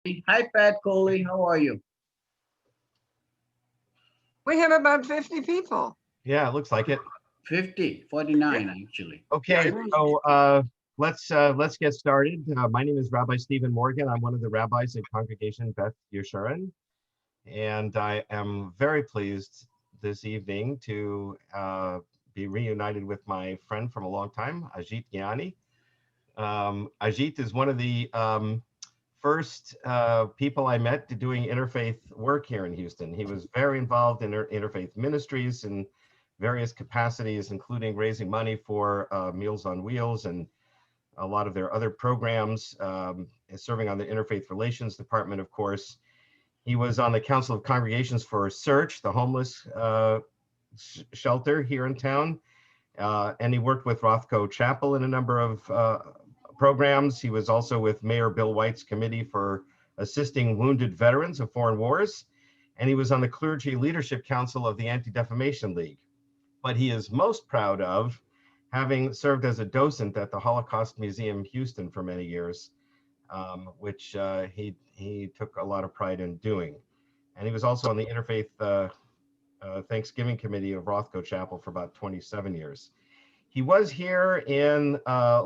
Hi, Pat Coley. How are you? We have about 50 people. Yeah, it looks like it. 50, 49, actually. Okay, so let's get started. My name is Rabbi Stephen Morgen. I'm one of the rabbis at Congregation Beth Yeshurun, and I am very pleased this evening to be reunited with my friend from a long time, Ajit Giani. Ajit is one of the first people I met doing interfaith work here in Houston. He was very involved in interfaith ministries and various capacities, including raising money for Meals on Wheels and a lot of their other programs, serving on the Interfaith Relations Department, of course. He was on the Council of Congregations for Search, the homeless shelter here in town. And he worked with Rothko Chapel in a number of programs. He was also with Mayor Bill White's Committee for Assisting Wounded Veterans of Foreign Wars. And he was on the Clergy Leadership Council of the Anti-Defamation League. But he is most proud of having served as a docent at the Holocaust Museum Houston for many years, which he took a lot of pride in doing. And he was also on the Interfaith Thanksgiving Committee of Rothko Chapel for about 27 years. He was here in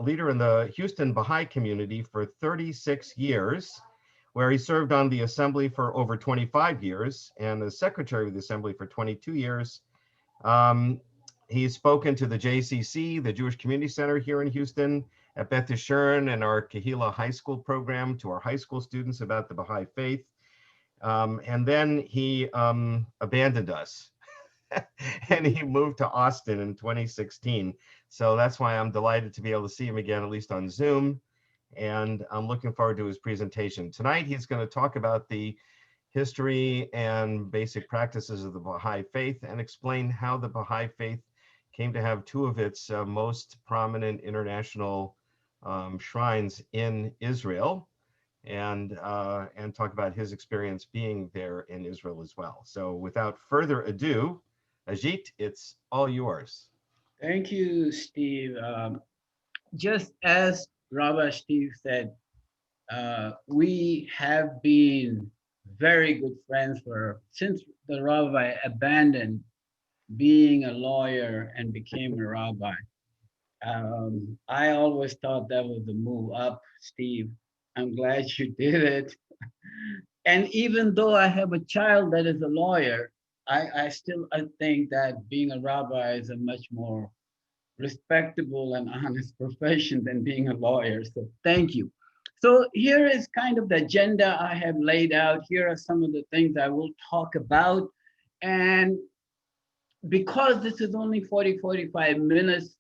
leader in the Houston Baha'i community for 36 years, where he served on the assembly for over 25 years and as secretary of the assembly for 22 years. He's spoken to the JCC, the Jewish Community Center here in Houston, at Beth Yeshurun and our Kahila High School program to our high school students about the Baha'i Faith. And then he abandoned us and he moved to Austin in 2016. So that's why I'm delighted to be able to see him again, at least on Zoom. And I'm looking forward to his presentation. Tonight, he's going to talk about the history and basic practices of the Baha'i Faith and explain how the Baha'i Faith came to have two of its most prominent international shrines in Israel, and talk about his experience being there in Israel as well. So without further ado, Ajit, it's all yours. Thank you, Steve. Just as Rabbi Steve said, we have been very good friends since the rabbi abandoned being a lawyer and became a rabbi. I always thought that was the move up, Steve. I'm glad you did it. And even though I have a child that is a lawyer, I think that being a rabbi is a much more respectable and honest profession than being a lawyer. So thank you. So here is kind of the agenda I have laid out. Here are some of the things I will talk about. And because this is only 45 minutes,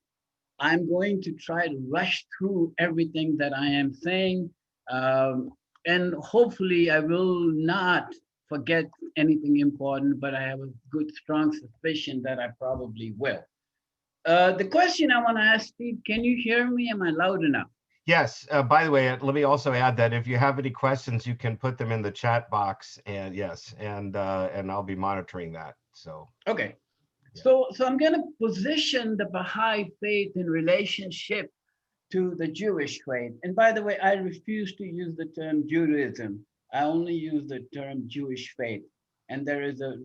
I'm going to try to rush through everything that I am saying. And hopefully I will not forget anything important, but I have a good, strong suspicion that I probably will. The question I want to ask Steve, can you hear me? Am I loud enough? Yes. By the way, let me also add that if you have any questions, you can put them in the chat box. And yes, and I'll be monitoring that. So okay. Yeah. So I'm going to position the Baha'i faith in relationship to the Jewish faith. And by the way, I refuse to use the term Judaism. I only use the term Jewish faith. And there is a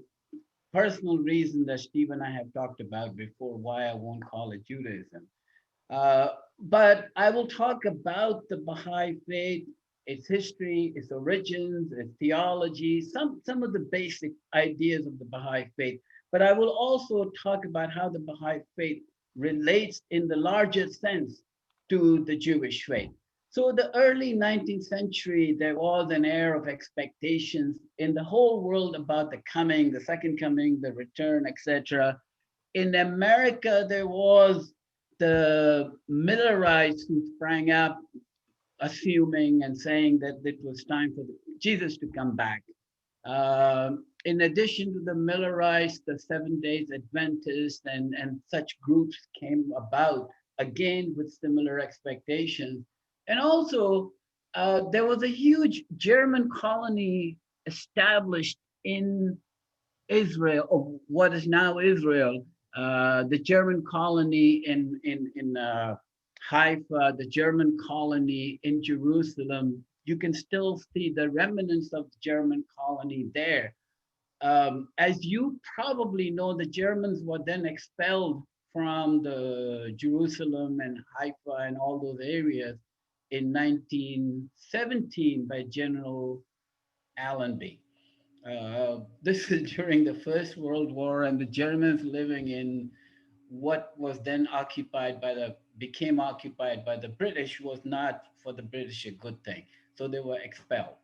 personal reason that Steve and I have talked about before why I won't call it Judaism. But I will talk about the Baha'i faith, its history, its origins, its theology, some of the basic ideas of the Baha'i faith. But I will also talk about how the Baha'i faith relates in the larger sense to the Jewish faith. So the early 19th century, there was an air of expectations in the whole world about the coming, the second coming, the return, etc. In America, there was the Millerites who sprang up, assuming and saying that it was time for Jesus to come back. In addition to the Millerites, the Seventh-day Adventists and such groups came about, again with similar expectations. And also, there was a huge German colony established in Israel, or what is now Israel, the German colony in Haifa, the German colony in Jerusalem. you can still see the remnants of the German colony there. As you probably know, the Germans were then expelled from the Jerusalem and Haifa and all those areas in 1917 by General Allenby. This is during the First World War, and the Germans living in what was then became occupied by the British was not for the British a good thing. So they were expelled.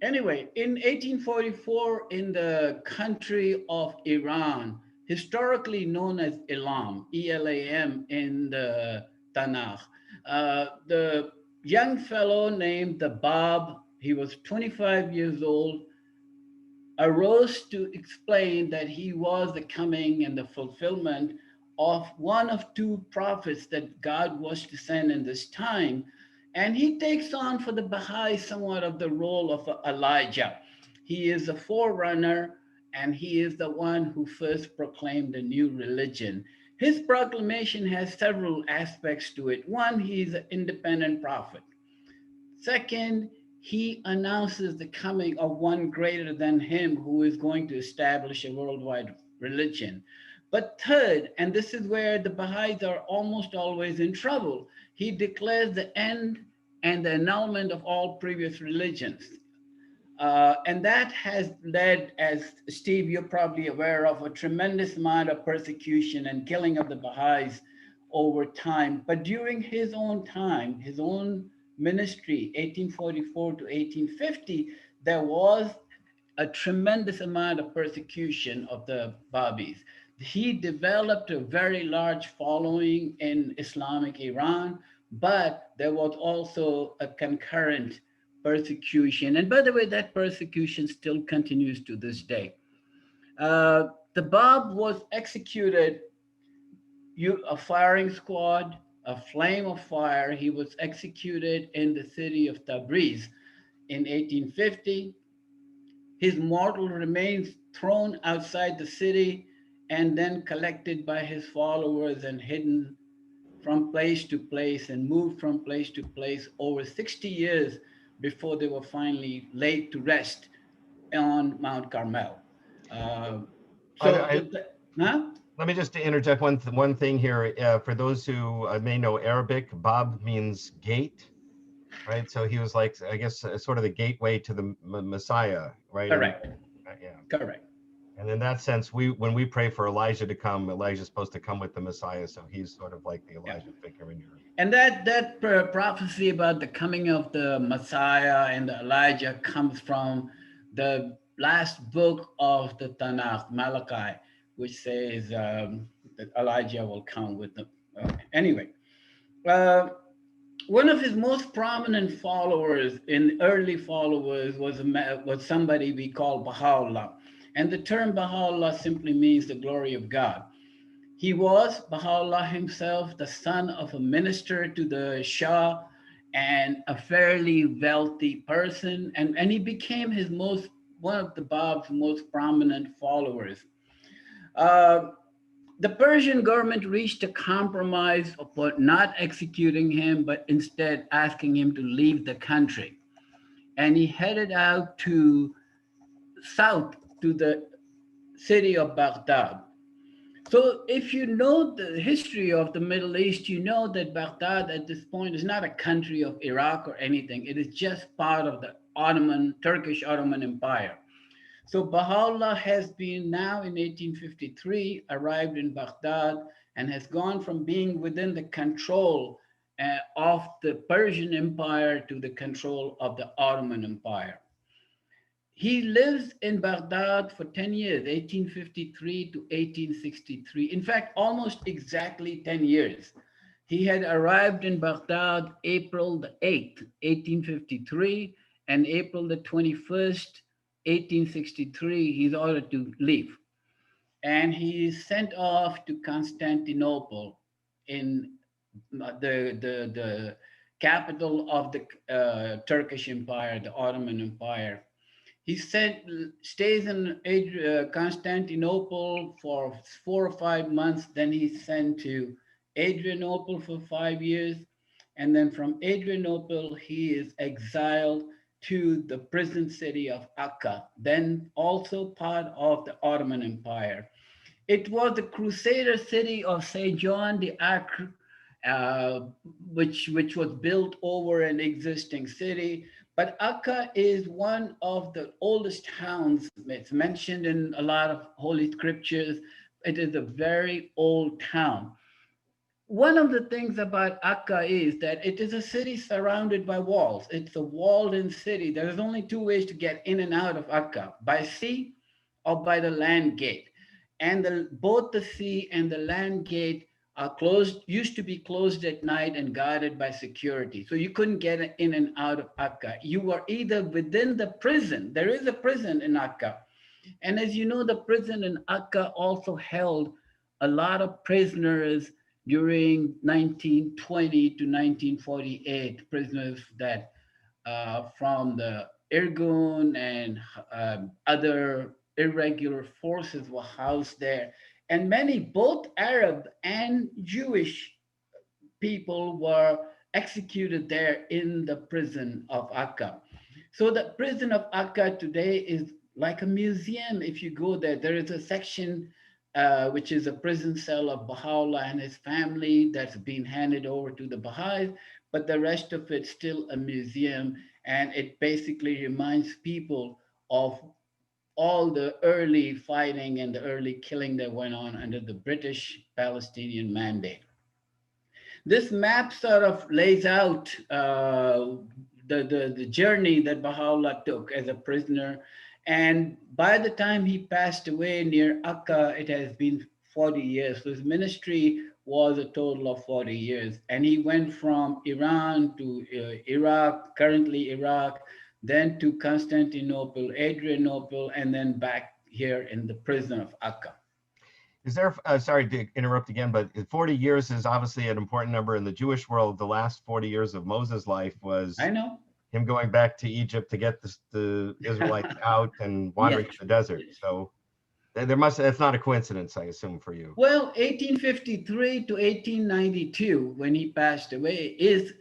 Anyway, in 1844, in the country of Iran, historically known as Elam, E-L-A-M in the Tanakh, the young fellow named the Bab, he was 25 years old, arose to explain that he was the coming and the fulfillment of one of two prophets that God was to send in this time. And he takes on for the Baha'i somewhat of the role of Elijah. He is a forerunner, and he is the one who first proclaimed a new religion. His proclamation has several aspects to it. One, he's an independent prophet. Second, he announces the coming of one greater than him who is going to establish a worldwide religion. But third, and this is where the Baha'is are almost always in trouble, he declares the end and the annulment of all previous religions. And that has led, as Steve, you're probably aware of, a tremendous amount of persecution and killing of the Baha'is over time. But during his own time, his own ministry, 1844 to 1850, there was a tremendous amount of persecution of the Babis. He developed a very large following in Islamic Iran, but there was also a concurrent persecution. And by the way, that persecution still continues to this day. The Bab was executed, a firing squad, a flame of fire. He was executed in the city of Tabriz in 1850. His mortal remains thrown outside the city and then collected by his followers and hidden from place to place and moved from place to place over 60 years before they were finally laid to rest on Mount Carmel. Let me just interject one thing here. For those who may know Arabic, Bab means gate, right? So he was like, I guess, sort of the gateway to the Messiah, right? Correct. Yeah. Correct. And in that sense, when we pray for Elijah to come, Elijah's supposed to come with the Messiah, so he's sort of like the Elijah figure in your. And that prophecy about the coming of the Messiah and the Elijah comes from the last book of the Tanakh, Malachi, which says that Elijah will come with them. Anyway, one of his most prominent followers, early followers, was somebody we call Baha'u'llah. And the term Baha'u'llah simply means the glory of God. He was, Baha'u'llah himself, the son of a minister to the Shah and a fairly wealthy person. And he became one of the Bab's most prominent followers. The Persian government reached a compromise about not executing him, but instead asking him to leave the country. And he headed out to south to the city of Baghdad. So if you know the history of the Middle East, you know that Baghdad at this point is not a country of Iraq or anything. It is just part of the Turkish Ottoman Empire. So Baha'u'llah has been now in 1853, arrived in Baghdad and has gone from being within the control of the Persian Empire to the control of the Ottoman Empire. He lives in Baghdad for 10 years, 1853 to 1863. In fact, almost exactly 10 years. He had arrived in Baghdad April the 8th, 1853, and April the 21st, 1863, he's ordered to leave. And he is sent off to Constantinople in the capital of the Turkish Empire, the Ottoman Empire. He stays in Constantinople for 4 or 5 months. Then he's sent to Adrianople for 5 years. And then from Adrianople, he is exiled to the prison city of Akka, then also part of the Ottoman Empire. It was the Crusader city of St. John d'Arc, uh, which was built over an existing city. But Akka is one of the oldest towns. It's mentioned in a lot of holy scriptures. It is a very old town. One of the things about Akka is that it is a city surrounded by walls. It's a walled-in city. There's only two ways to get in and out of Akka: by sea or by the land gate. And both the sea and the land gate are closed, used to be closed at night and guarded by security. So you couldn't get in and out of Akka. You were either within the prison. There is a prison in Akka. And as you know, the prison in Akka also held a lot of prisoners during 1920 to 1948, prisoners that from the Irgun and other irregular forces were housed there. And many, both Arab and Jewish people were executed there in the prison of Akka. So the prison of Akka today is like a museum. If you go there, there is a section which is a prison cell of Baha'u'llah and his family that's been handed over to the Baha'is, but the rest of it's still a museum, and it basically reminds people of all the early fighting and the early killing that went on under the British Palestinian Mandate. This map sort of lays out the journey that Baha'u'llah took as a prisoner. And by the time he passed away near Akka, it has been 40 years. So his ministry was a total of 40 years. And he went from Iran to Iraq, currently Iraq, then to Constantinople, Adrianople, and then back here in the prison of Akka. Is there, sorry to interrupt again, but 40 years is obviously an important number in the Jewish world. The last 40 years of Moses' life was I know. him going back to Egypt to get the Israelites out and wandering in the desert. So that's not a coincidence, I assume, for you. Well, 1853 to 1892, when he passed away, is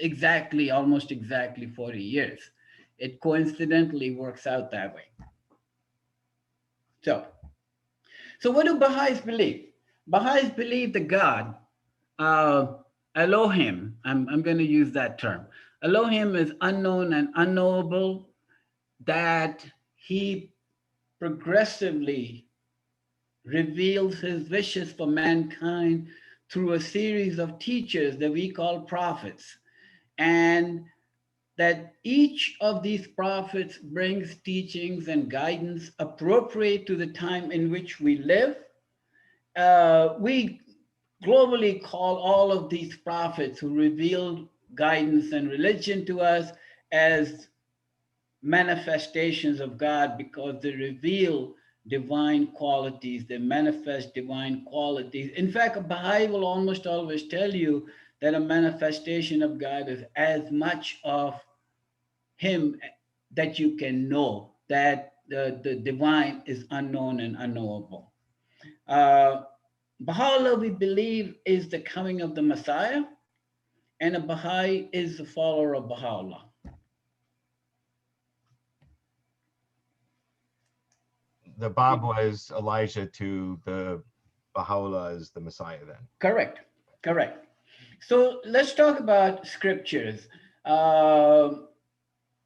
almost exactly 40 years. It coincidentally works out that way. So what do Baha'is believe? Baha'is believe the God, Elohim, I'm going to use that term. Elohim is unknown and unknowable, that he progressively reveals his wishes for mankind through a series of teachers that we call prophets. And that each of these prophets brings teachings and guidance appropriate to the time in which we live. We globally call all of these prophets who revealed guidance and religion to us as manifestations of God, because they reveal divine qualities, they manifest divine qualities. In fact, a Baha'i will almost always tell you that a manifestation of God is as much of him that you can know, that the divine is unknown and unknowable. Baha'u'llah, we believe, is the coming of the Messiah, and a Baha'i is the follower of Baha'u'llah. The Bab was Elijah to the Baha'u'llah as the Messiah then. Correct. So let's talk about scriptures.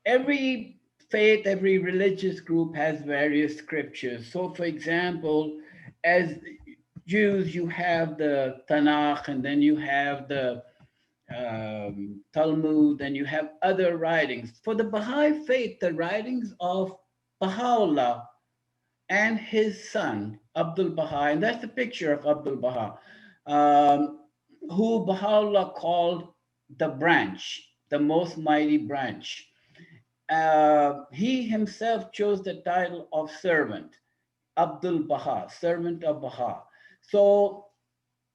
Every faith, every religious group has various scriptures. So for example, as Jews, you have the Tanakh, and then you have the Talmud, and you have other writings. For the Baha'i Faith, the writings of Baha'u'llah and his son, Abdul Baha, and that's the picture of Abdul Baha, who Baha'u'llah called the branch, the most mighty branch. He himself chose the title of servant, Abdul Baha, servant of Baha. So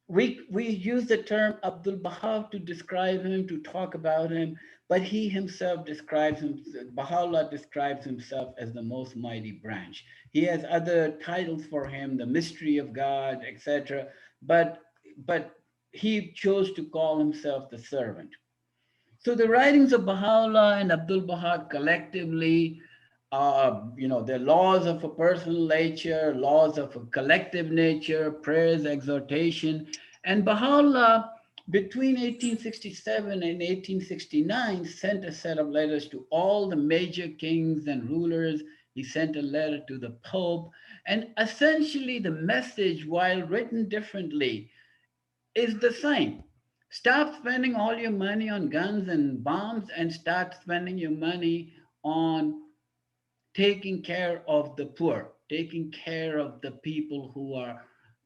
we use the term Abdul Baha to describe him, to talk about him, but he himself describes him, Baha'u'llah describes himself as the most mighty branch. He has other titles for him, the mystery of God, etc. But he chose to call himself the servant. So the writings of Baha'u'llah and Abdul Baha collectively, the laws of a personal nature, laws of a collective nature, prayers, exhortation, and Baha'u'llah between 1867 and 1869 sent a set of letters to all the major kings and rulers. He sent a letter to the Pope, and essentially the message, while written differently, is the same. Stop spending all your money on guns and bombs and start spending your money on taking care of the poor, taking care of the people who are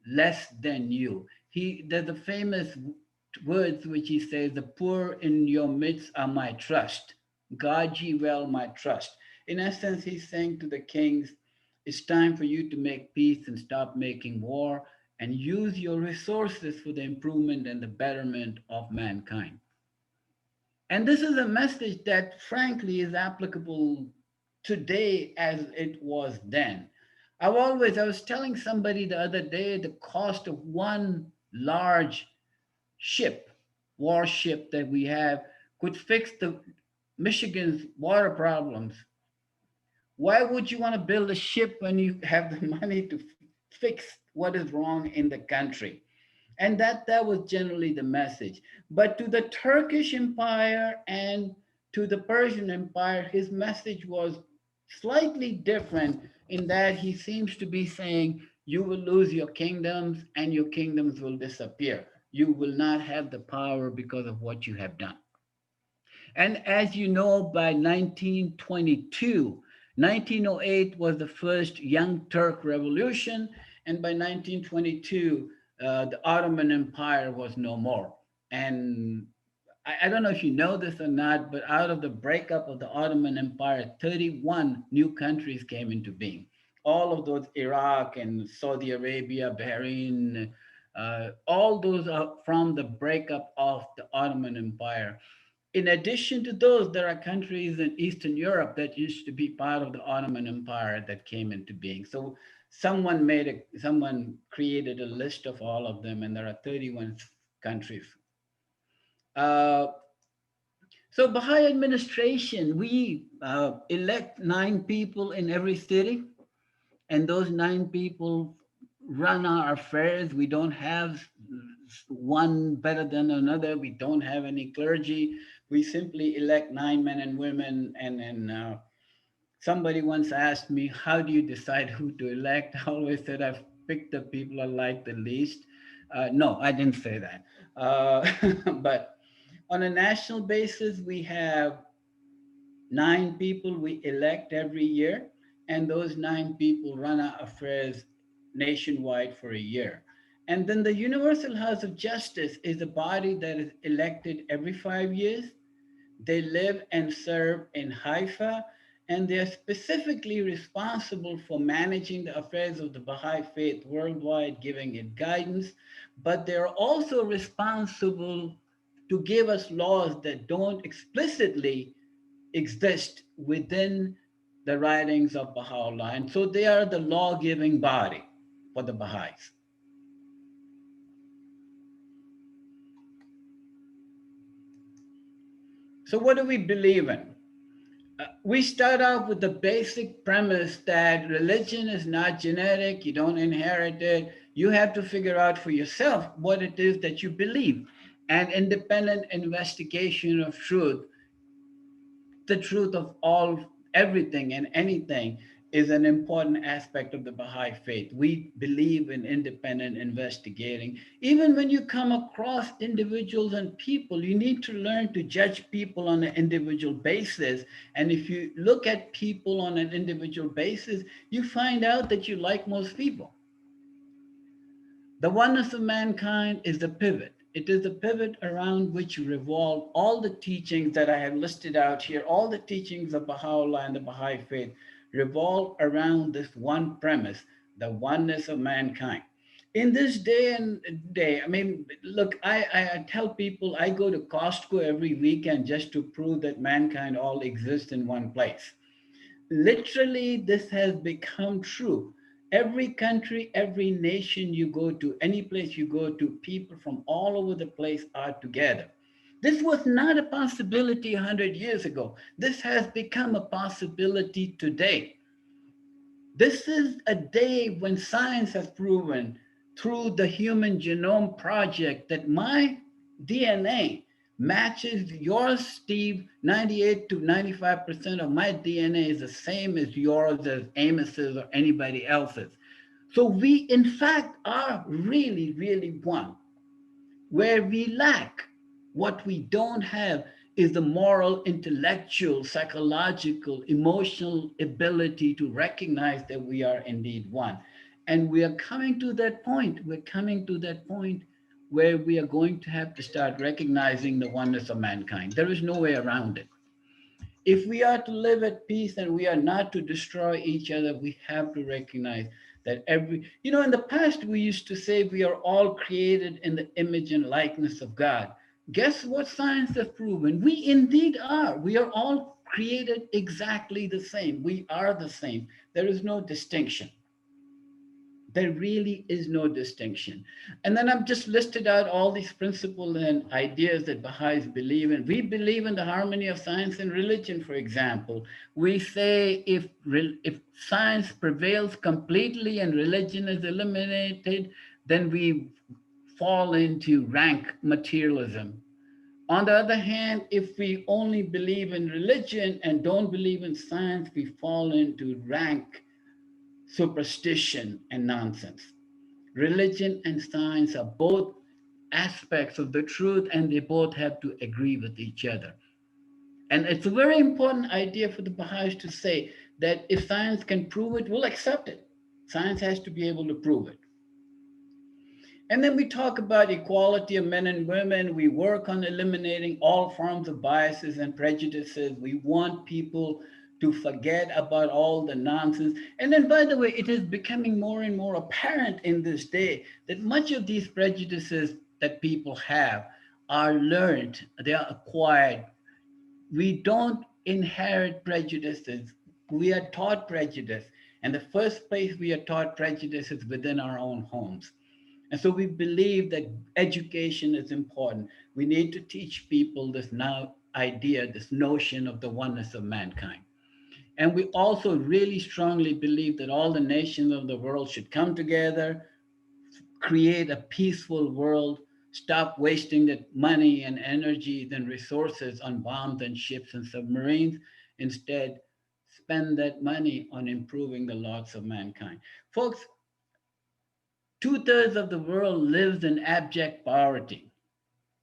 less than you. There's a famous words which he says, the poor in your midst are my trust. Guard ye well my trust. In essence, he's saying to the kings, it's time for you to make peace and stop making war and use your resources for the improvement and the betterment of mankind. And this is a message that, frankly, is applicable today as it was then. I was telling somebody the other day the cost of one large ship, warship that we have, could fix the Michigan's water problems. Why would you want to build a ship when you have the money to fix what is wrong in the country? And that was generally the message. But to the Turkish Empire and to the Persian Empire, his message was slightly different in that he seems to be saying, you will lose your kingdoms and your kingdoms will disappear. You will not have the power because of what you have done. And as you know, by 1922, 1908 was the first Young Turk Revolution, and by 1922, the Ottoman Empire was no more. And I don't know if you know this or not, but out of the breakup of the Ottoman Empire, 31 new countries came into being. All of those, Iraq and Saudi Arabia, Bahrain, all those are from the breakup of the Ottoman Empire. In addition to those, there are countries in Eastern Europe that used to be part of the Ottoman Empire that came into being. So someone created a list of all of them, and there are 31 countries. Uh, so Baha'i administration, we elect 9 people in every city, and those 9 people run our affairs. We don't have one better than another. We don't have any clergy. We simply elect 9 men and women. And somebody once asked me, how do you decide who to elect? I always said I've picked the people I like the least. No, I didn't say that. But on a national basis, we have 9 people we elect every year, and those 9 people run our affairs nationwide for a year. And then the Universal House of Justice is a body that is elected every 5 years. They live and serve in Haifa, and they're specifically responsible for managing the affairs of the Baha'i Faith worldwide, giving it guidance, but they're also responsible to give us laws that don't explicitly exist within the writings of Baha'u'llah. And so they are the law-giving body for the Baha'is. So what do we believe in? We start off with the basic premise that religion is not genetic, you don't inherit it. You have to figure out for yourself what it is that you believe. And independent investigation of truth, the truth of everything and anything, is an important aspect of the Baha'i faith. We believe in independent investigating. Even when you come across individuals and people, you need to learn to judge people on an individual basis. And if you look at people on an individual basis, you find out that you like most people. The oneness of mankind is the pivot. It is the pivot around which revolve all the teachings that I have listed out here. All the teachings of Baha'u'llah and the Baha'i faith revolve around this one premise, the oneness of mankind. In this day and day, I mean, look, I tell people I go to Costco every weekend just to prove that mankind all exists in one place. Literally, this has become true. Every country, every nation you go to, any place you go to, people from all over the place are together. This was not a possibility 100 years ago. This has become a possibility today. This is a day when science has proven through the Human Genome Project that my DNA matches yours, Steve. 98 to 95% of my DNA is the same as yours, as Amos's, or anybody else's. So we, in fact, are really, really one. Where we lack, what we don't have, is the moral, intellectual, psychological, emotional ability to recognize that we are indeed one. And we are coming to that point. We're coming to that point where we are going to have to start recognizing the oneness of mankind. There is no way around it. If we are to live at peace and we are not to destroy each other, we have to recognize that in the past, we used to say we are all created in the image and likeness of God. Guess what science has proven? We indeed are. We are all created exactly the same. We are the same. There is no distinction. There really is no distinction. And then I've just listed out all these principles and ideas that Baha'is believe in. We believe in the harmony of science and religion, for example. We say if science prevails completely and religion is eliminated, then we fall into rank materialism. On the other hand, if we only believe in religion and don't believe in science, we fall into rank superstition and nonsense. Religion and science are both aspects of the truth, and they both have to agree with each other. And it's a very important idea for the Baha'is to say that if science can prove it, we'll accept it. Science has to be able to prove it. And then we talk about equality of men and women. We work on eliminating all forms of biases and prejudices. We want people to forget about all the nonsense. And then, by the way, it is becoming more and more apparent in this day that much of these prejudices that people have are learned, they are acquired. We don't inherit prejudices. We are taught prejudice. And the first place we are taught prejudice is within our own homes. And so we believe that education is important. We need to teach people this idea, this notion of the oneness of mankind. And we also really strongly believe that all the nations of the world should come together, create a peaceful world, stop wasting the money and energies and resources on bombs and ships and submarines. Instead, spend that money on improving the lots of mankind. Folks, 2/3 of the world lives in abject poverty.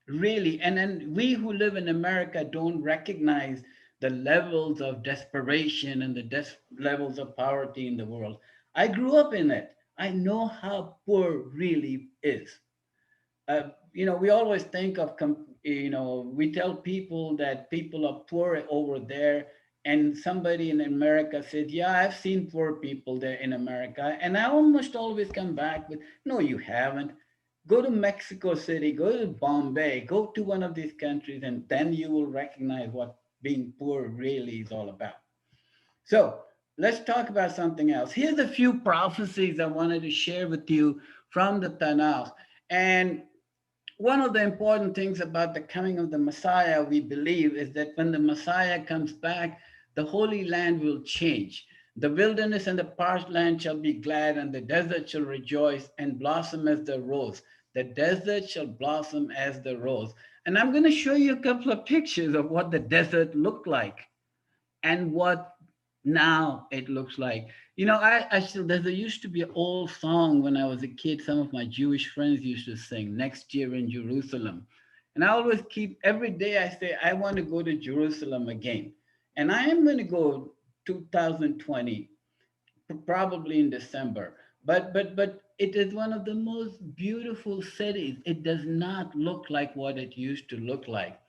Really, and then we who live in America don't recognize the levels of desperation and the levels of poverty in the world. I grew up in it. I know how poor really is. We always think of, we tell people that people are poor over there, and somebody in America said, yeah, I've seen poor people there in America. And I almost always come back with, no, you haven't. Go to Mexico City, go to Bombay, go to one of these countries, and then you will recognize what being poor really is all about. So let's talk about something else. Here's a few prophecies I wanted to share with you from the Tanakh. And one of the important things about the coming of the Messiah, we believe, is that when the Messiah comes back, the Holy Land will change. The wilderness and the parched land shall be glad, and the desert shall rejoice and blossom as the rose. The desert shall blossom as the rose. And I'm going to show you a couple of pictures of what the desert looked like and what now it looks like. There used to be an old song when I was a kid. Some of my Jewish friends used to sing, "Next Year in Jerusalem." And I always every day I say, I want to go to Jerusalem again. And I am going to go 2020, probably in December. But it is one of the most beautiful cities. It does not look like what it used to look like.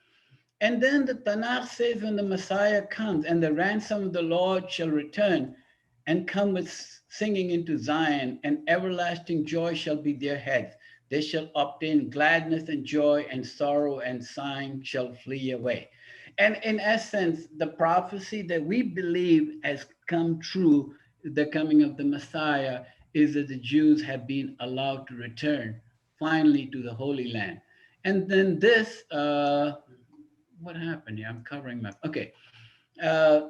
And then the Tanakh says when the Messiah comes and the ransom of the Lord shall return and come with singing into Zion, and everlasting joy shall be their heads. They shall obtain gladness and joy, and sorrow and sighing shall flee away. And in essence, the prophecy that we believe has come true, the coming of the Messiah, is that the Jews have been allowed to return finally to the Holy Land. And then this, what happened here? I'm covering my, okay. Uh,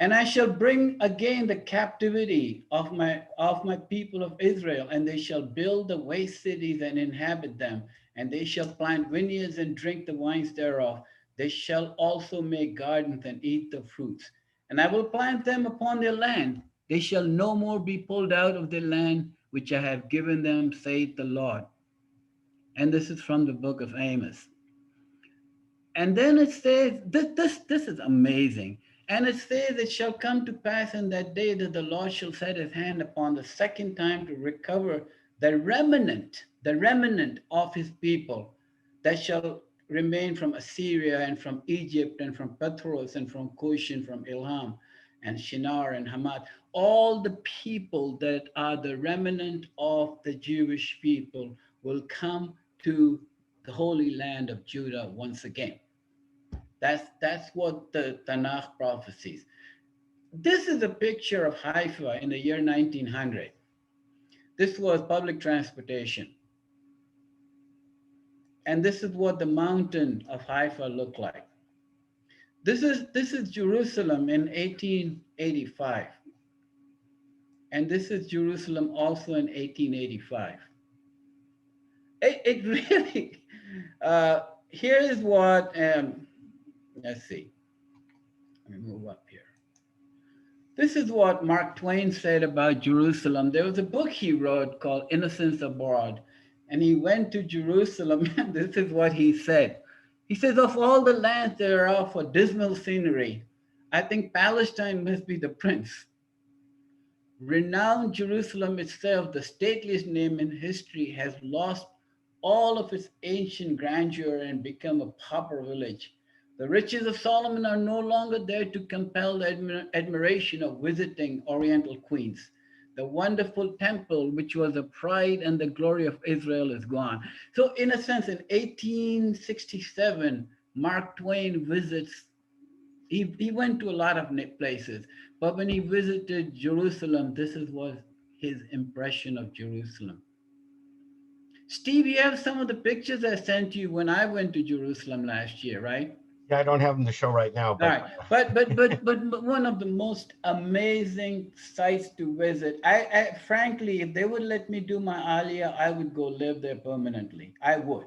and I shall bring again the captivity of my people of Israel, and they shall build the waste cities and inhabit them, and they shall plant vineyards and drink the wines thereof. They shall also make gardens and eat the fruits. And I will plant them upon their land. They shall no more be pulled out of their land which I have given them, saith the Lord. And this is from the book of Amos. And then it says, this is amazing. And it says, it shall come to pass in that day that the Lord shall set his hand upon the second time to recover the remnant of his people that shall remain from Assyria and from Egypt and from Pathros and from Cush and from Ilham and Shinar and Hamad. All the people that are the remnant of the Jewish people will come to the holy land of Judah once again. That's what the Tanakh prophesies. This is a picture of Haifa in the year 1900. This was public transportation. And this is what the mountain of Haifa looked like. This is Jerusalem in 1885. And this is Jerusalem also in 1885. It really, here is what, let's see. Let me move up here. This is what Mark Twain said about Jerusalem. There was a book he wrote called Innocents Abroad, and he went to Jerusalem, and this is what he said. He says, of all the lands there are for dismal scenery, I think Palestine must be the prince. Renowned Jerusalem itself, the stateliest name in history, has lost all of its ancient grandeur and become a pauper village. The riches of Solomon are no longer there to compel the admiration of visiting Oriental queens. The wonderful temple, which was the pride and the glory of Israel, is gone. So in a sense, in 1867, Mark Twain visits, he went to a lot of places, but when he visited Jerusalem, this was his impression of Jerusalem. Steve, you have some of the pictures I sent you when I went to Jerusalem last year, right? Yeah, I don't have them to show right now, but All right, but one of the most amazing sites to visit. I frankly, if they would let me do my aliyah, I would go live there permanently. I would.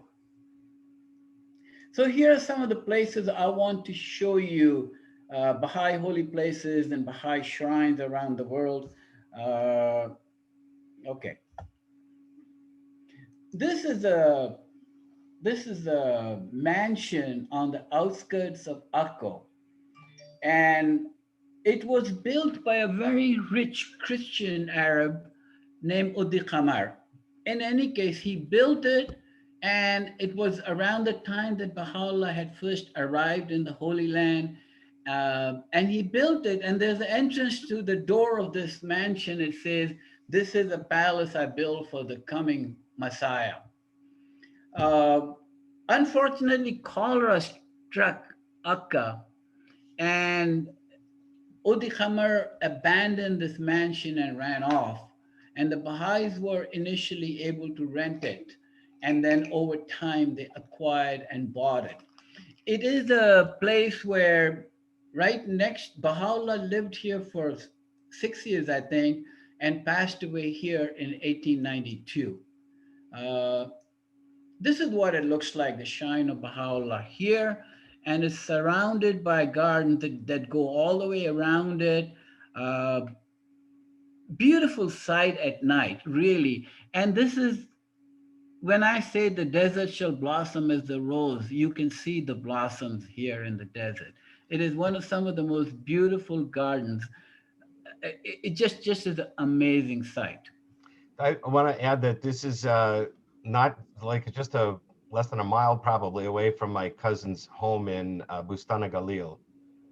So here are some of the places I want to show you, Baha'i holy places and Baha'i shrines around the world. Okay. This is a mansion on the outskirts of Akko, and it was built by a very rich Christian Arab named Udi Qamar. In any case, he built it, and it was around the time that Baha'u'llah had first arrived in the Holy Land, and he built it, and there's an entrance to the door of this mansion. It says, "This is a palace I built for the coming Messiah." Unfortunately, cholera struck Akka, and Udi Khamar abandoned this mansion and ran off. And the Baha'is were initially able to rent it. And then over time, they acquired and bought it. It is a place where right next, Baha'u'llah lived here for 6 years, I think, and passed away here in 1892. This is what it looks like, the shrine of Baha'u'llah here, and it's surrounded by gardens that go all the way around it. Beautiful sight at night, really. And this is, when I say the desert shall blossom as the rose, you can see the blossoms here in the desert. It is one of some of the most beautiful gardens. It just is an amazing sight. I want to add that this is not like just less than a mile probably away from my cousin's home in Bustana Galil.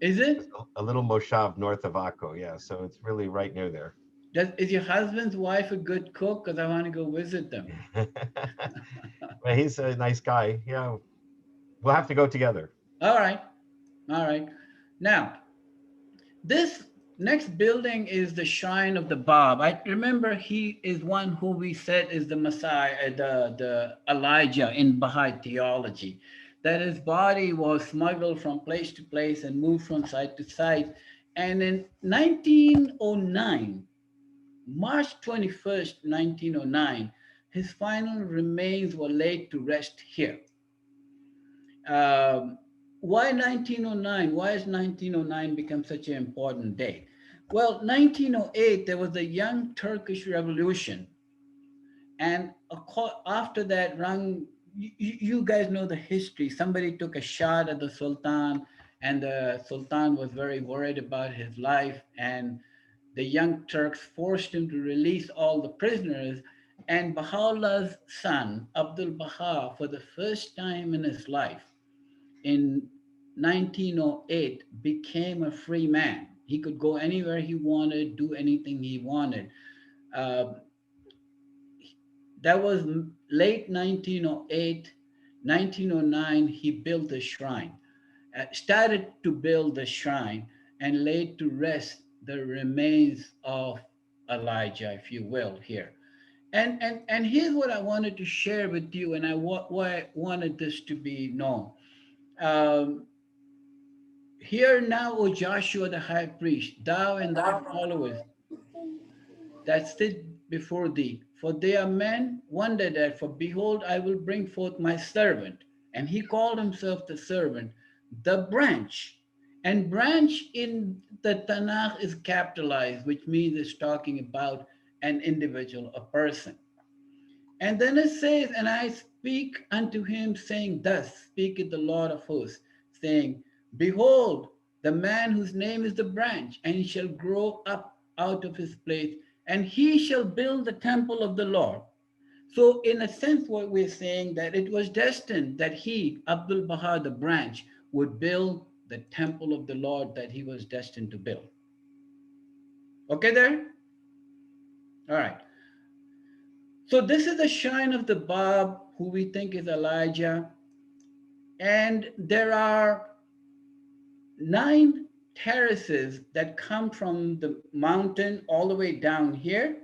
Is it? A little moshav north of Akko, yeah. So it's really right near there. Is your husband's wife a good cook? Because I want to go visit them. Well, he's a nice guy. Yeah, we'll have to go together. All right. Now, this next building is the Shrine of the Bab. I remember he is one who we said is the Messiah, the Elijah in Baha'i theology. that his body was smuggled from place to place and moved from site to site. And in 1909, March 21st, 1909, his final remains were laid to rest here. Um, why 1909? Why has 1909 become such an important date? Well, 1908, there was a young Turkish revolution. And after that, you guys know the history. Somebody took a shot at the Sultan, and the Sultan was very worried about his life. And the young Turks forced him to release all the prisoners. And Baha'u'llah's son, Abdul Baha, for the first time in his life, in 1908, became a free man. He could go anywhere he wanted, do anything he wanted. Uh, that was late 1908. 1909, he built the shrine, started to build the shrine, and laid to rest the remains of Elijah, if you will, here. And here's what I wanted to share with you, and why I wanted this to be known. Um, Hear now, O Joshua the high priest, thou and thy followers that sit before thee, for they are men wondered at, for behold, I will bring forth my servant. And he called himself the servant, the branch. And branch in the Tanakh is capitalized, which means it's talking about an individual, a person. And then it says, and I speak unto him, saying, thus speaketh the Lord of hosts, saying, behold, the man whose name is the branch, and he shall grow up out of his place, and he shall build the temple of the Lord. So in a sense, what we're saying, that it was destined that he, Abdul Baha, the branch, would build the temple of the Lord that he was destined to build. Okay there? All right. So this is the shrine of the Bab, who we think is Elijah. And there are 9 terraces that come from the mountain all the way down here.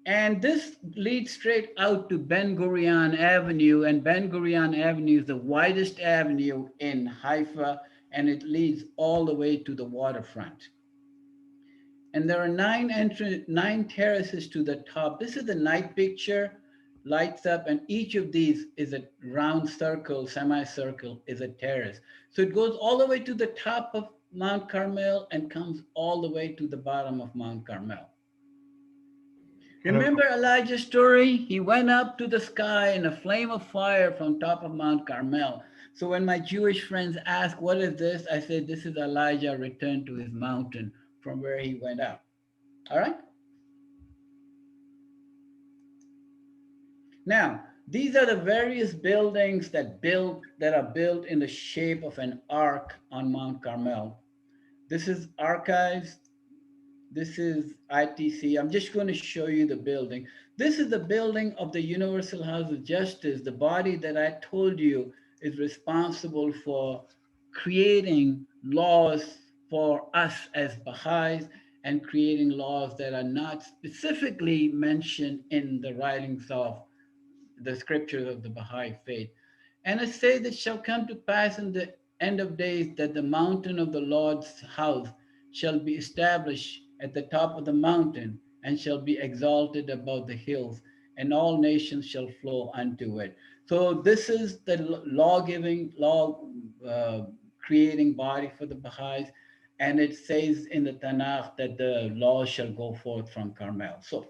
And this leads straight out to Ben Gurion Avenue. And Ben Gurion Avenue is the widest avenue in Haifa, and it leads all the way to the waterfront. And there are 9 terraces to the top. This is the night picture, lights up, and each of these is a round circle, semicircle is a terrace. So it goes all the way to the top of Mount Carmel and comes all the way to the bottom of Mount Carmel. Remember Elijah's story? He went up to the sky in a flame of fire from top of Mount Carmel. So when my Jewish friends ask, what is this? I say, this is Elijah returned to his mountain from where he went up. All right? Now, these are the various buildings that are built in the shape of an ark on Mount Carmel. This is archives. This is ITC. I'm just going to show you the building. This is the building of the Universal House of Justice, the body that I told you is responsible for creating laws for us as Baha'is and creating laws that are not specifically mentioned in the writings of the scriptures of the Baha'i Faith. And it says, it shall come to pass in the end of days that the mountain of the Lord's house shall be established at the top of the mountain and shall be exalted above the hills, and all nations shall flow unto it. So this is the law-giving, creating body for the Baha'is. And it says in the Tanakh that the laws shall go forth from Carmel. So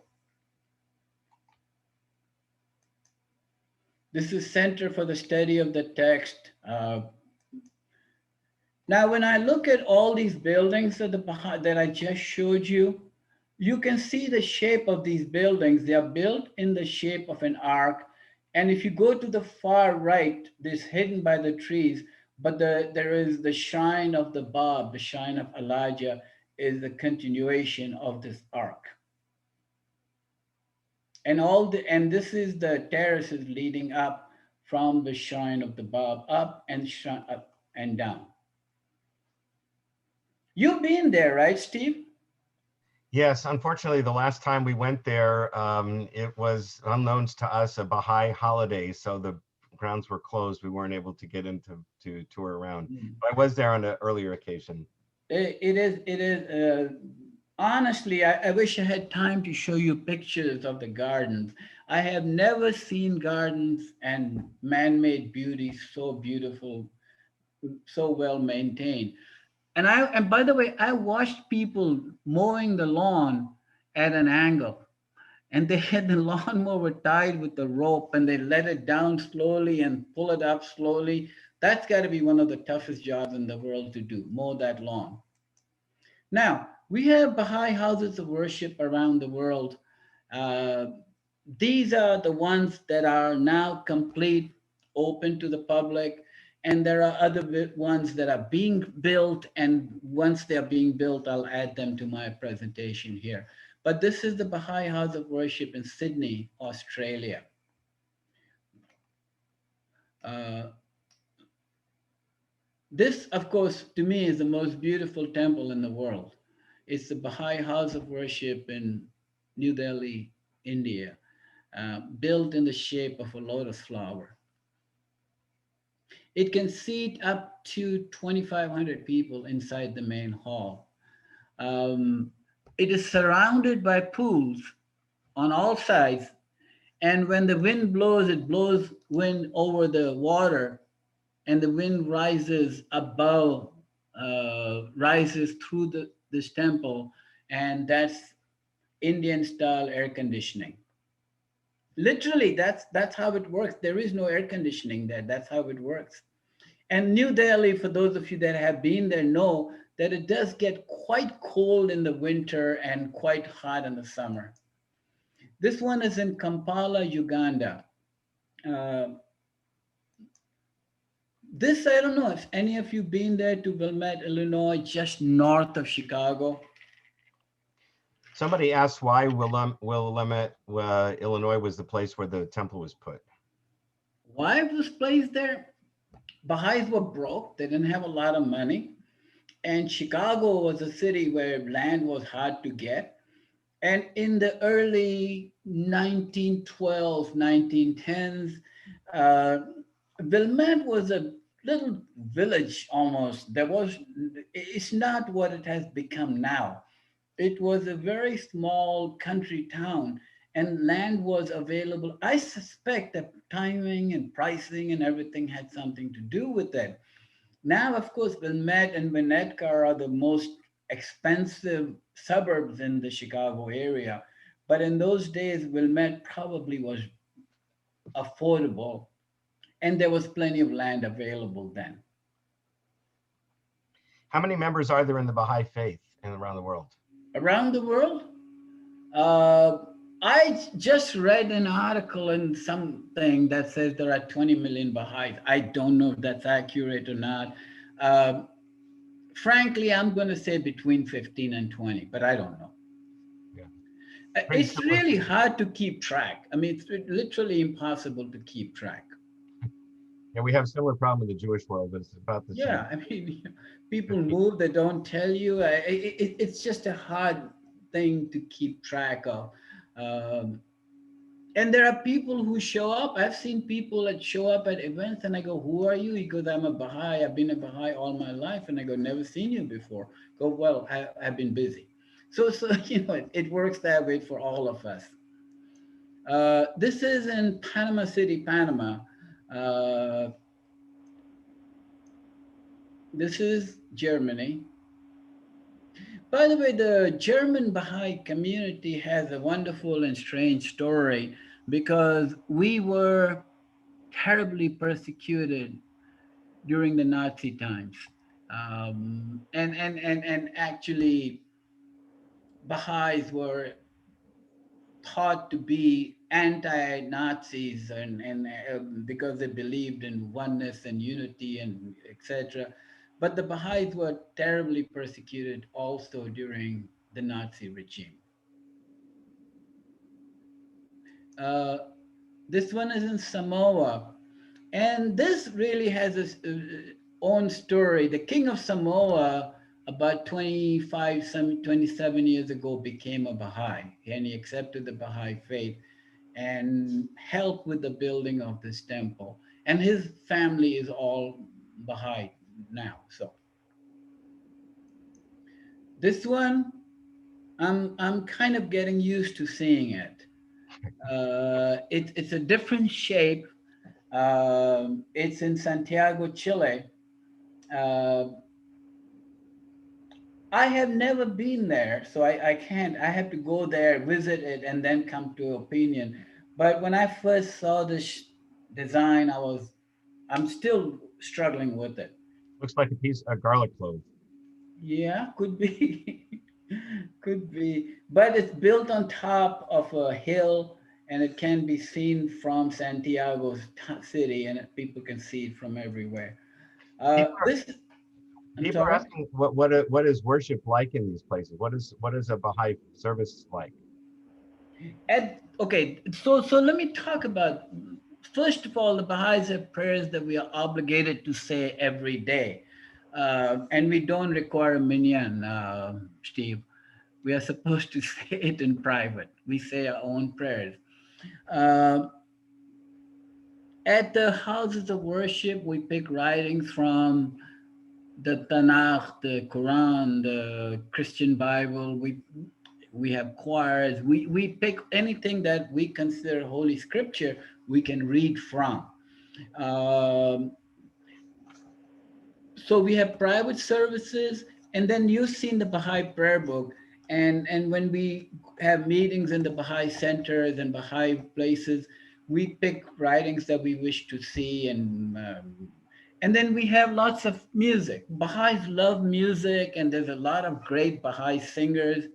this is Center for the Study of the Text. Now, when I look at all these buildings that I just showed you, you can see the shape of these buildings. They are built in the shape of an arc. And if you go to the far right, this hidden by the trees, but there is the shrine of the Bab, the shrine of Elijah, is the continuation of this arc. And this is the terraces leading up from the shrine of the Bab, up and down. You've been there, right, Steve? Yes, unfortunately, the last time we went there, it was, unknowns to us, a Baha'i holiday. So the grounds were closed, we weren't able to get into to tour around. Mm. But I was there on an earlier occasion. It is, honestly, I wish I had time to show you pictures of the gardens. I have never seen gardens and man-made beauty so beautiful, so well maintained. And by the way, I watched people mowing the lawn at an angle, and they had the lawnmower tied with the rope, and they let it down slowly and pull it up slowly. That's got to be one of the toughest jobs in the world to do, mow that lawn. Now, we have Baha'i houses of worship around the world. Uh, these are the ones that are now complete, open to the public, and there are other ones that are being built, and once they're being built, I'll add them to my presentation here. But this is the Baha'i House of Worship in Sydney, Australia. Uh, this, of course, to me is the most beautiful temple in the world. It's the Baha'i House of Worship in New Delhi, India, built in the shape of a lotus flower. It can seat up to 2,500 people inside the main hall. It is surrounded by pools on all sides, and when the wind blows, it blows wind over the water, and the wind rises above, rises through this temple, and that's Indian style air conditioning. Literally, that's how it works. There is no air conditioning there. That's how it works. And New Delhi, for those of you that have been there, know that it does get quite cold in the winter and quite hot in the summer. This one is in Kampala, Uganda. Uh, this, I don't know if any of you been there to Wilmette, Illinois, just north of Chicago. Somebody asked why Willamette, Illinois was the place where the temple was put. Why was placed there? Baha'is were broke. They didn't have a lot of money. And Chicago was a city where land was hard to get. And in the early 1912s, 1910s, Wilmette was a little village almost. It's not what it has become now. It was a very small country town, and land was available. I suspect that timing and pricing and everything had something to do with it. Now, of course, Wilmette and Winnetka are the most expensive suburbs in the Chicago area. But in those days, Wilmette probably was affordable, and there was plenty of land available then. How many members are there in the Baha'i Faith and around the world? Around the world, uh, I just read an article in something that says there are 20 million Baha'is. I don't know if that's accurate or not. Uh, Frankly, I'm going to say between 15 and 20, but I don't know. Yeah. It's really hard to keep track. I mean, it's literally impossible to keep track. Yeah, we have similar problem in the Jewish world, but it's about the Yeah, same. I mean, people move, they don't tell you. It's just a hard thing to keep track of. Um, and there are people who show up. I've seen people that show up at events and I go, who are you? He goes, I'm a Baha'i. I've been a Baha'i all my life. And I go, never seen you before. Go, well, I've been busy. So it works that way for all of us. This is in Panama City, Panama. This is Germany. By the way, the German Baha'i community has a wonderful and strange story because we were terribly persecuted during the Nazi times. And actually, Baha'is were thought to be anti-Nazis and because they believed in oneness and unity and etc. But the Baha'is were terribly persecuted also during the Nazi regime. Uh, this one is in Samoa. And this really has its own story. The King of Samoa, about 27 years ago, became a Baha'i, and he accepted the Baha'i faith and helped with the building of this temple. And his family is all Baha'i now. So this one, I'm kind of getting used to seeing it. It's a different shape. It's in Santiago, Chile. Uh, I have never been there, so I can't. I have to go there, visit it, and then come to opinion. But when I first saw this design, I'm still struggling with it. Looks like a piece of garlic clove. Yeah, could be, could be. But it's built on top of a hill, and it can be seen from Santiago's city, and people can see it from everywhere. People are, This, I'm people are sorry. asking what is worship like in these places? What is a Baha'i service like? Okay, so let me talk about, first of all, the Baha'is have prayers that we are obligated to say every day, and we don't require a minyan, Steve. We are supposed to say it in private. We say our own prayers. Uh, at the houses of worship, we pick writings from the Tanakh, the Quran, the Christian Bible. We have choirs. We pick anything that we consider holy scripture we can read from. Um, so we have private services, and then you've seen the Baha'i prayer book. And when we have meetings in the Baha'i centers and Baha'i places, we pick writings that we wish to see, and then we have lots of music. Baha'is love music, and there's a lot of great Baha'i singers.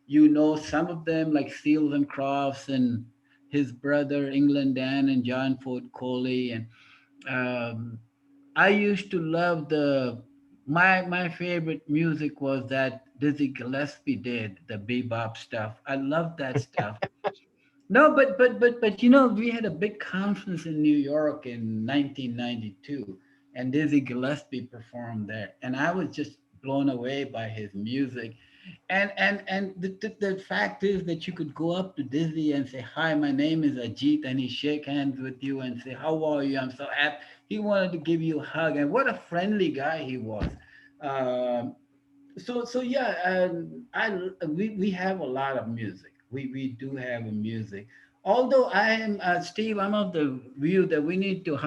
You know some of them, like Seals and Crofts and his brother England Dan and John Ford Coley. And um, I used to love my favorite music was that Dizzy Gillespie did, the bebop stuff. I love that stuff. No, but we had a big conference in New York in 1992, and Dizzy Gillespie performed there, and I was just blown away by his music. And the fact is that you could go up to Dizzy and say, "Hi, my name is Ajit," and he shake hands with you and say, "How are you? I'm so happy." He wanted to give you a hug, and what a friendly guy he was. Um, so yeah, we have a lot of music. We do have a music. Although I am Steve, I'm of the view that we need to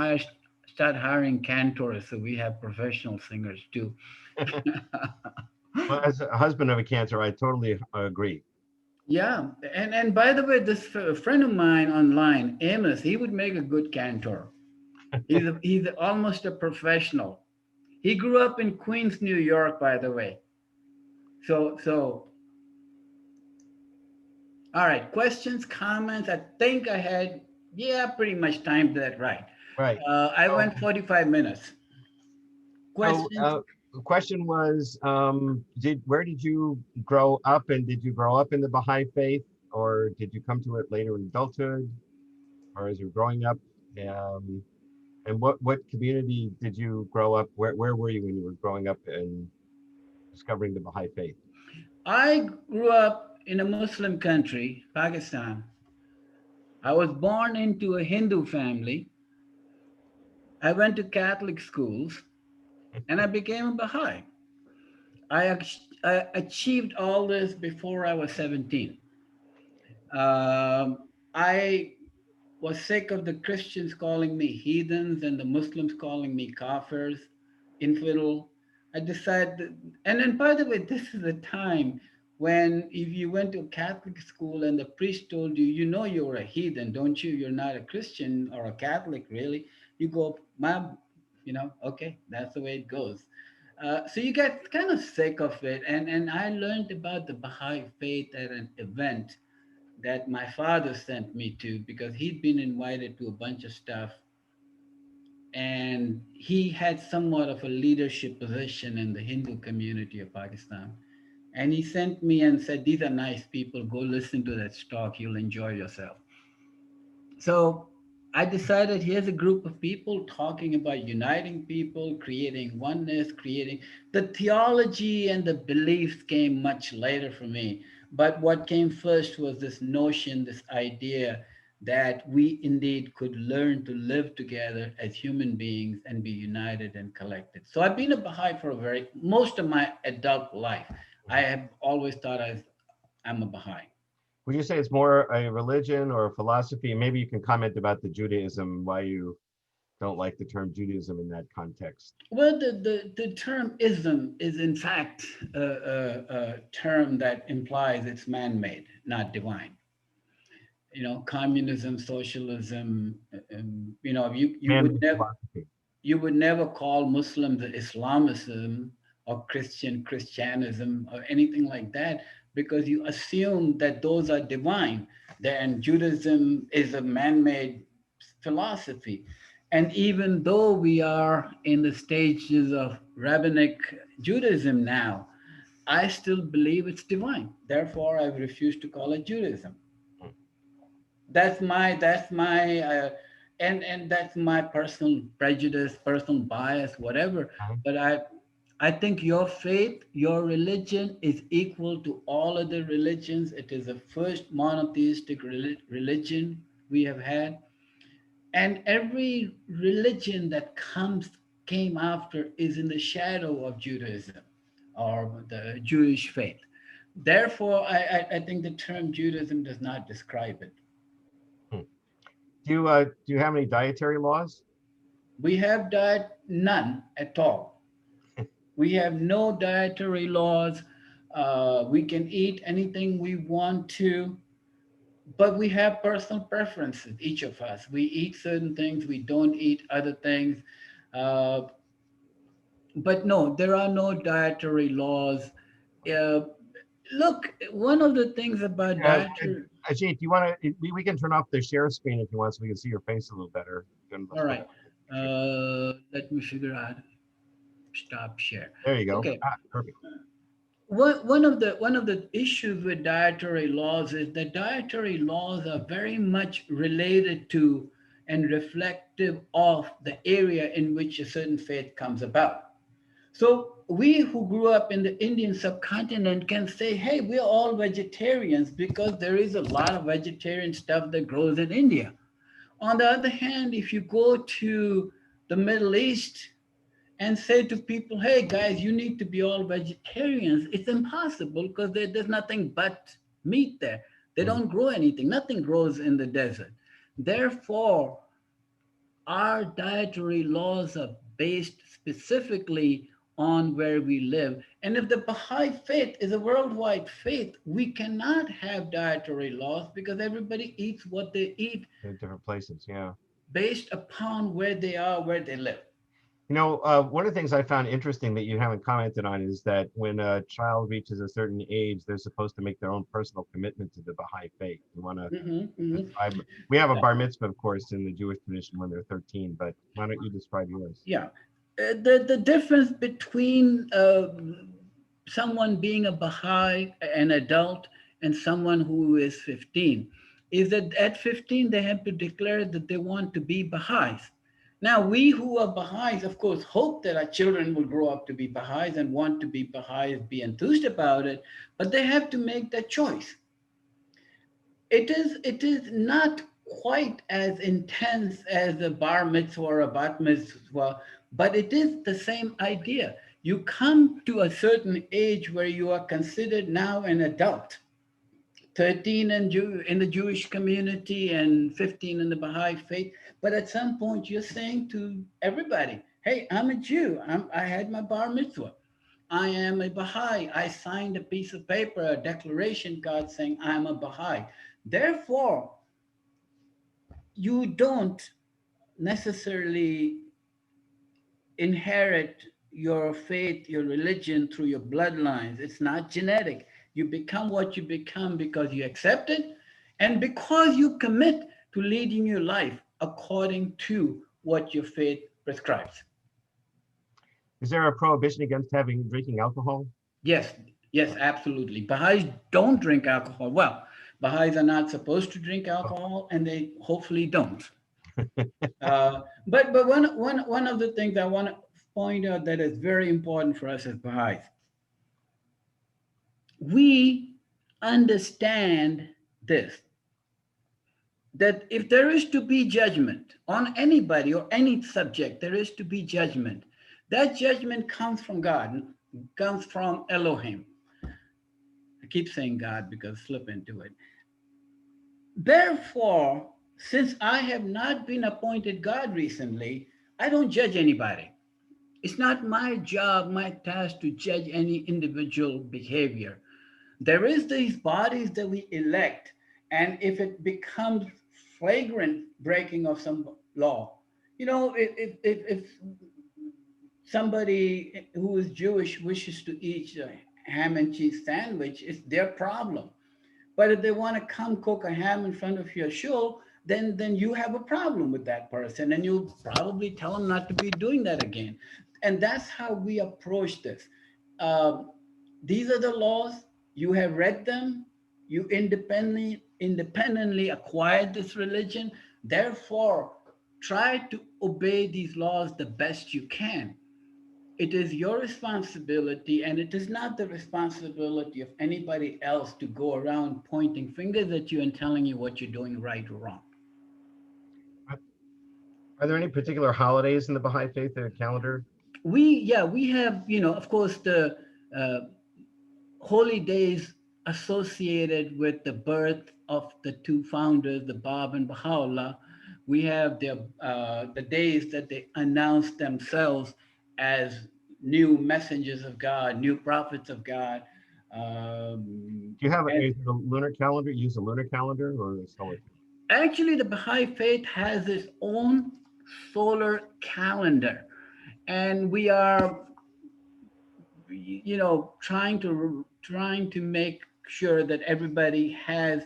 start hiring cantors, so we have professional singers too. Well, as a husband of a cancer, I totally agree. Yeah, and by the way, this friend of mine online, Amos, he would make a good cantor. He's almost a professional. He grew up in Queens, New York, by the way. So all right, questions, comments. I think I had, yeah, pretty much timed that right. Right. I So, went 45 minutes. so Questions? the question was, where did you grow up, and did you grow up in the Baha'i faith, or did you come to it later in adulthood, or as you were growing up? Um, and what community did you grow up? Where were you when you were growing up and discovering the Baha'i faith? I grew up in a Muslim country, Pakistan. I was born into a Hindu family. I went to Catholic schools and I became a Baha'i. I achieved all this before I was 17. I was sick of the Christians calling me heathens and the Muslims calling me kafirs, infidel. I decided, and then by the way, this is a time when if you went to Catholic school and the priest told you, you're a heathen, don't you? You're not a Christian or a Catholic, really. You go, Mom, okay, that's the way it goes. So you get kind of sick of it. And I learned about the Baha'i faith at an event that my father sent me to because he'd been invited to a bunch of stuff and he had somewhat of a leadership position in the Hindu community of Pakistan. And he sent me and said, "These are nice people. Go listen to that talk. You'll enjoy yourself." So I decided here's a group of people talking about uniting people, creating oneness, creating the theology and the beliefs came much later for me. But what came first was this notion, this idea that we indeed could learn to live together as human beings and be united and collected. So I've been a Baha'i for most of my adult life. I have always thought I'm a Baha'i. Would you say it's more a religion or a philosophy? Maybe you can comment about the Judaism, why you don't like the term Judaism in that context. Well, the term ism is in fact a term that implies it's man-made, not divine. You know, communism, socialism, you know, Man-made philosophy. you would never call Muslims Islamism or Christianism or anything like that, because you assume that those are divine. Then Judaism is a man-made philosophy. And even though we are in the stages of rabbinic Judaism now, I still believe it's divine. Therefore, I refuse to call it Judaism. And that's my personal prejudice, personal bias, whatever. But I think your faith, your religion is equal to all other religions. It is the first monotheistic religion we have had. And every religion that came after is in the shadow of Judaism or the Jewish faith. Therefore, I think the term Judaism does not describe it. Do you have any dietary laws? We have none at all. We have no dietary laws. We can eat anything we want to, but we have personal preferences, each of us. We eat certain things, we don't eat other things. Uh, but no, there are no dietary laws. Uh, Look, one of the things about dietary. Ajit, do you want to? We can turn off the share screen if you want, so we can see your face a little better. All right. Let me figure out. Stop share. There you go. Okay. Perfect. One of the issues with dietary laws is that dietary laws are very much related to and reflective of the area in which a certain faith comes about. So we who grew up in the Indian subcontinent can say, hey, we're all vegetarians because there is a lot of vegetarian stuff that grows in India. On the other hand, if you go to the Middle East and say to people, hey guys, you need to be all vegetarians, it's impossible because there's nothing but meat there. They don't grow anything. Nothing grows in the desert. Therefore, our dietary laws are based specifically on where we live. And if the Baha'i faith is a worldwide faith, we cannot have dietary laws because everybody eats what they eat in different places, yeah. based upon where they are, where they live. You know, one of the things I found interesting that you haven't commented on is that when a child reaches a certain age, they're supposed to make their own personal commitment to the Baha'i faith. You want to? We have a bar mitzvah, of course, in the Jewish tradition when they're 13. But why don't you describe yours? Yeah, the difference between someone being a Baha'i, an adult, and someone who is 15 is that at 15 they have to declare that they want to be Baha'is. Now, we who are Baha'is, of course, hope that our children will grow up to be Baha'is and want to be Baha'is, be enthused about it, but they have to make that choice. It is not quite as intense as a bar mitzvah or a bat mitzvah, but it is the same idea. You come to a certain age where you are considered now an adult. 13 in the Jewish community and 15 in the Baha'i faith. But at some point, you're saying to everybody, hey, I'm a Jew. I had my bar mitzvah. I am a Baha'i. I signed a piece of paper, a declaration card saying I'm a Baha'i. Therefore, you don't necessarily inherit your faith, your religion through your bloodlines. It's not genetic. You become what you become because you accept it and because you commit to leading your life according to what your faith prescribes. Is there a prohibition against drinking alcohol? Yes, absolutely. Baha'is don't drink alcohol. Well, Baha'is are not supposed to drink alcohol, and they hopefully don't. But one of the things I want to point out that is very important for us as Baha'is, we understand this, that if there is to be judgment on anybody or any subject, there is to be judgment. That judgment comes from God, comes from Elohim. I keep saying God because slip into it. Therefore, since I have not been appointed God recently, I don't judge anybody. It's not my job, my task to judge any individual behavior. There is these bodies that we elect, and if it becomes flagrant breaking of some law, if somebody who is Jewish wishes to eat a ham and cheese sandwich, it's their problem. But if they want to come cook a ham in front of your shul, then you have a problem with that person, and you probably tell them not to be doing that again. And that's how we approach this. Um, these are the laws. You have read them. You independently acquired this religion. Therefore, try to obey these laws the best you can. It is your responsibility, and it is not the responsibility of anybody else to go around pointing fingers at you and telling you what you're doing right or wrong. Are there any particular holidays in the Baha'i Faith calendar? We have, of course, the uh, holy days associated with the birth of the two founders, the Bab and Baha'u'llah. We have the days that they announce themselves as new messengers of God, new prophets of God. Do you have a lunar calendar? You use a lunar calendar or a solar? Actually, the Baha'i Faith has its own solar calendar, and we are, trying to make sure that everybody has.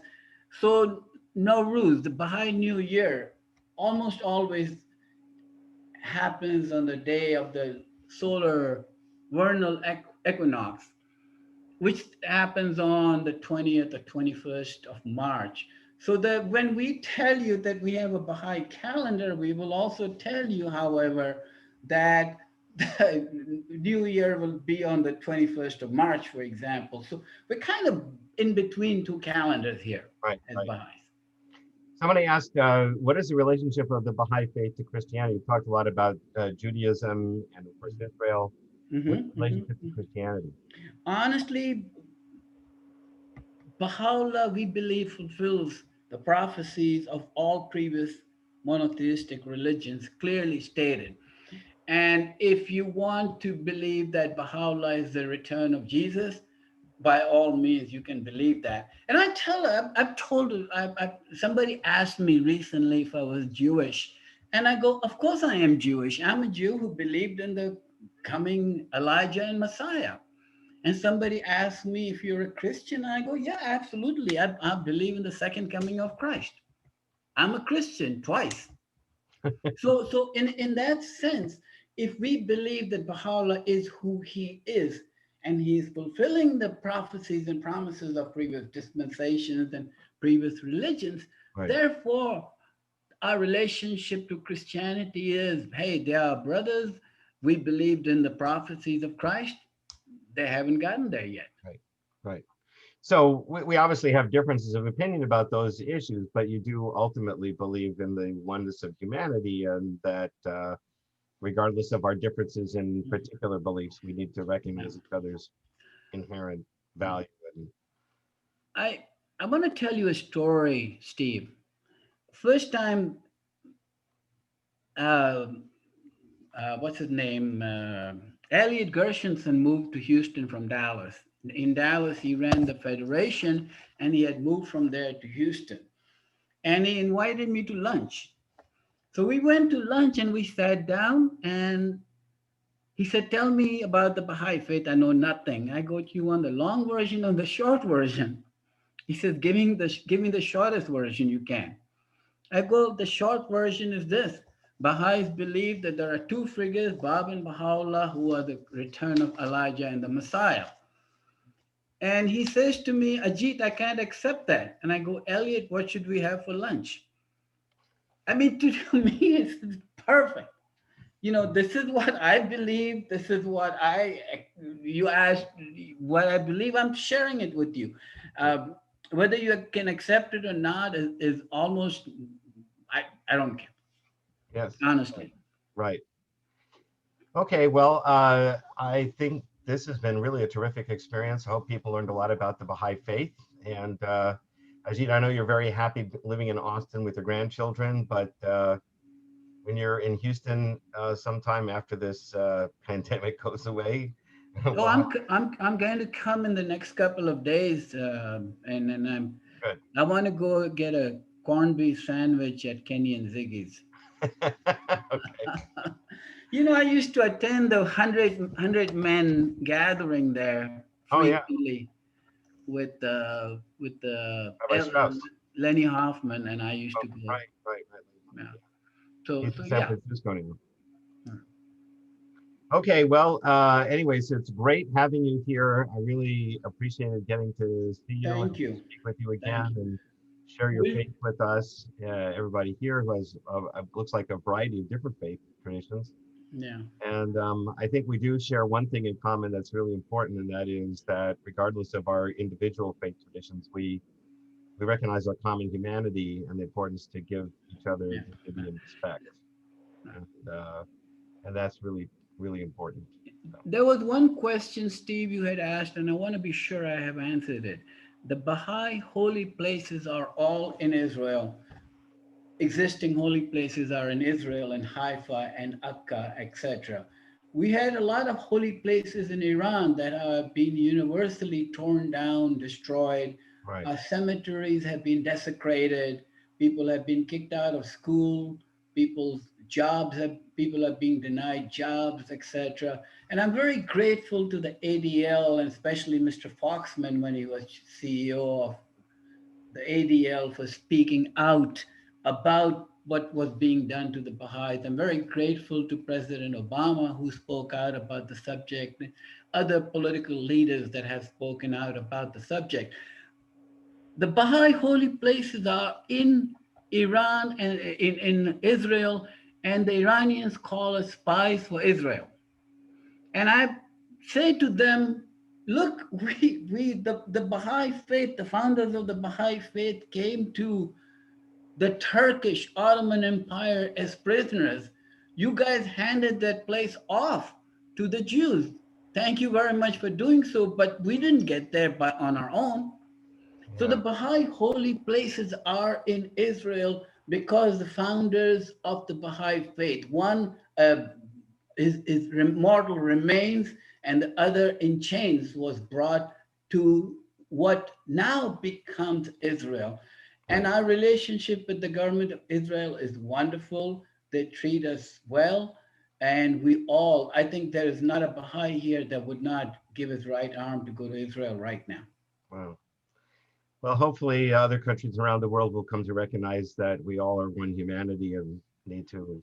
So Nowruz, the Baha'i New Year, almost always happens on the day of the solar vernal equinox, which happens on the 20th or 21st of March. So that when we tell you that we have a Baha'i calendar, we will also tell you, however, that the New Year will be on the 21st of March, for example. So we're kind of in between two calendars here as Baha'is. Somebody asked, what is the relationship of the Baha'i Faith to Christianity? You talked a lot about Judaism and, of course, Israel. What's the relationship to Christianity? Honestly, Baha'u'llah, we believe, fulfills the prophecies of all previous monotheistic religions clearly stated. And if you want to believe that Baha'u'llah is the return of Jesus, by all means, you can believe that. And I tell her, I've told her, somebody asked me recently if I was Jewish. And I go, of course I am Jewish. I'm a Jew who believed in the coming Elijah and Messiah. And somebody asked me if you're a Christian. I go, yeah, absolutely. I believe in the second coming of Christ. I'm a Christian twice. So in that sense, if we believe that Baha'u'llah is who he is, and he is fulfilling the prophecies and promises of previous dispensations and previous religions, therefore, our relationship to Christianity is, hey, they are brothers. We believed in the prophecies of Christ. They haven't gotten there yet. Right. So we obviously have differences of opinion about those issues, but you do ultimately believe in the oneness of humanity, and that regardless of our differences in particular beliefs, we need to recognize each other's inherent value. I want to tell you a story, Steve. First time, what's his name? Elliot Gershenson moved to Houston from Dallas. In Dallas, he ran the Federation, and he had moved from there to Houston. And he invited me to lunch. So we went to lunch and we sat down, and he said, tell me about the Baha'i Faith. I know nothing. I go, do you want the long version or the short version? He says, give me the shortest version you can. I go, the short version is this. Baha'is believe that there are two figures, Bab and Baha'u'llah, who are the return of Elijah and the Messiah. And he says to me, Ajit, I can't accept that. And I go, Elliot, what should we have for lunch? I mean, to me, it's perfect. This is what I believe. This is you asked what I believe. I'm sharing it with you. whether you can accept it or not is almost, I don't care, Yes. honestly. Right. Okay. Well, I think this has been really a terrific experience. I hope people learned a lot about the Baha'i faith. And Ajit, I know you're very happy living in Austin with your grandchildren, but when you're in Houston sometime after this pandemic goes away, Oh, well, I'm going to come in the next couple of days, and then good. I want to go get a corned beef sandwich at Kenny and Ziggy's. Okay. You know, I used to attend the 100 men gathering there Oh yeah, frequently with Rabbi Strauss. Lenny Hoffman, and I used Oh, to go. right. Yeah. Yeah. So He's so in San yeah. Francisco now. Hmm. Okay, well, anyways, it's great having you here. I really appreciated getting to see you and Thank you. speak with you Thank again you. and share your We, faith with us. Everybody here who has, looks like a variety of different faith traditions. yeah. And I think we do share one thing in common that's really important, and that is that regardless of our individual faith traditions, we recognize our common humanity and the importance to give each other Yeah. dignity and respect. And that's really, really important. So, There was one question, Steve, you had asked, and I want to be sure I have answered it. The Baha'i holy places are all in Israel. Existing holy places are in Israel and Haifa and Akka, etc. We had a lot of holy places in Iran that have been universally torn down, destroyed. right. Cemeteries have been desecrated. People have been kicked out of school. People are being denied jobs, etc. And I'm very grateful to the ADL and especially Mr. Foxman when he was CEO of the ADL for speaking out about what was being done to the Baha'is. I'm very grateful to President Obama, who spoke out about the subject, other political leaders that have spoken out about the subject. The Baha'i holy places are in Iran and in Israel, and the Iranians call us spies for Israel. And I say to them, look, the Baha'i faith, the founders of the Baha'i faith came to the Turkish Ottoman Empire as prisoners. You guys handed that place off to the Jews. Thank you very much for doing so, but we didn't get there on our own. So the Yeah. Baha'i holy places are in Israel because the founders of the Baha'i faith, one his mortal remains, and the other in chains was brought to what now becomes Israel. And Right. our relationship with the government of Israel is wonderful. They treat us well. And we all, I think there is not a Baha'i here that would not give his right arm to go to Israel right now. Wow. Well, hopefully other countries around the world will come to recognize that we all are one humanity and need to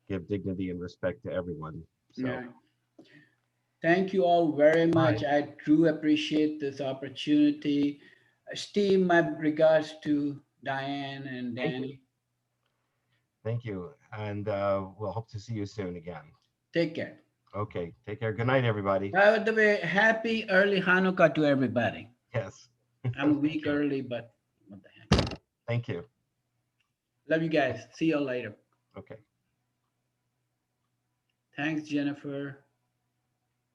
give dignity and respect to everyone. So, Yeah. Thank you all very all much. right. I do appreciate this opportunity. Steve, my regards to Diane and Thank you. Danny. Thank you. And we'll hope to see you soon again. Take care. Okay. Take care. Good night, everybody. By the way, happy early Hanukkah to everybody. Yes. I'm a Thank week you. early, but what the heck. Thank you. Love you guys. See you all later. Okay. Thanks, Jennifer.